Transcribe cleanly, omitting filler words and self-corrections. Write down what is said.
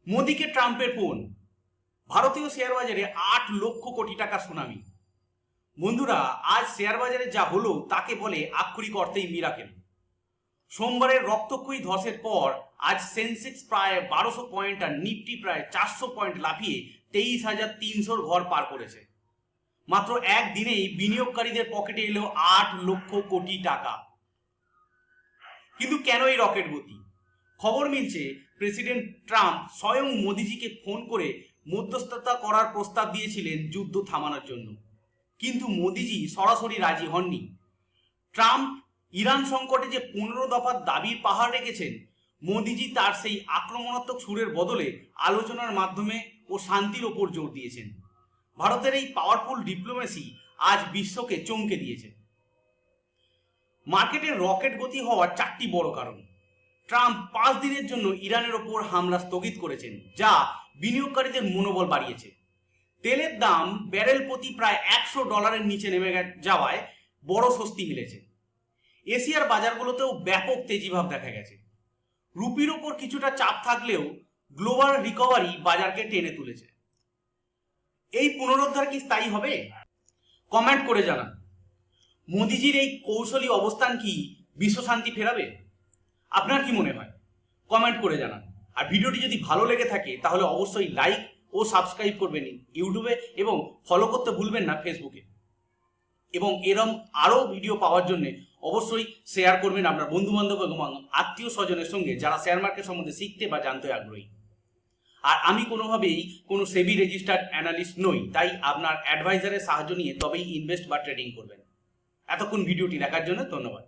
মোদিকে ট্রাম্পের ফোন, ভারতীয় শেয়ার বাজারে 8 লক্ষ কোটি টাকা সুনামি। বন্ধুরা, আজ শেয়ার বাজারে যা হলো তাকে বলে আক্ষরিক অর্থেই মিরাকেল। সোমবারের রক্তক্ষয়ী ধসের পর আজ সেন্সেক্স প্রায় 1200 পয়েন্ট আর নিফটি প্রায় 400 পয়েন্ট লাফিয়ে 23,300 ঘর পার করেছে। মাত্র একদিনেই বিনিয়োগকারীদের পকেটে এলো 8 লক্ষ কোটি টাকা। কিন্তু কেন এই রকেট গতি? খবর মিলছে প্রেসিডেন্ট ট্রাম্প স্বয়ং মোদিজিকে ফোন করে মধ্যস্থতা করার প্রস্তাব দিয়েছিলেন যুদ্ধ থামানোর জন্য, কিন্তু মোদিজি সরাসরি রাজি হননি। ট্রাম্প ইরান সংকটে যে 15 দফার দাবির পাহাড় রেখেছেন, মোদিজি তার সেই আক্রমণাত্মক সুরের বদলে আলোচনার মাধ্যমে ও শান্তির ওপর জোর দিয়েছেন। ভারতের এই পাওয়ারফুল ডিপ্লোমেসি আজ বিশ্বকে চমকে দিয়েছে। মার্কেটের রকেট গতি হওয়ার 4টি বড় কারণ। ট্রাম্প 5 দিনের জন্য ইরানের ওপর হামলা স্থগিত করেছেন, যা বিনিয়োগকারীদের মনোবল বাড়িয়েছে। তেলের দাম ব্যারেল প্রতি প্রায় $100 নিচে নেমে যাওয়ায় বড় স্বস্তি মিলেছে। এশিয়ার বাজারগুলোতেও ব্যাপক তেজিভাব দেখা গেছে। রুপির ওপর কিছুটা চাপ থাকলেও গ্লোবাল রিকভারি বাজারকে টেনে তুলেছে। এই পুনরুদ্ধার কি স্থায়ী হবে? কমেন্ট করে জানান। মোদিজির এই কৌশলী অবস্থান কি বিশ্বশান্তি ফেরাবে? আপনার কি মনে হয়? কমেন্ট করে জানান। আর ভিডিওটি যদি ভালো লেগে থাকে তাহলে অবশ্যই লাইক ও সাবস্ক্রাইব করবেন ইউটিউবে, এবং ফলো করতে ভুলবেন না ফেসবুকে। এবং এরম আরও ভিডিও পাওয়ার জন্য অবশ্যই শেয়ার করবেন আপনার বন্ধুবান্ধব এবং আত্মীয় স্বজনের সঙ্গে যারা শেয়ার মার্কেট সম্বন্ধে শিখতে বা জানতে আগ্রহী। আর আমি কোনোভাবেই কোনো সেবি রেজিস্টার্ড অ্যানালিস্ট নই, তাই আপনার অ্যাডভাইজারের সাহায্য নিয়ে তবেই ইনভেস্ট বা ট্রেডিং করবেন। এতক্ষণ ভিডিওটি দেখার জন্য ধন্যবাদ।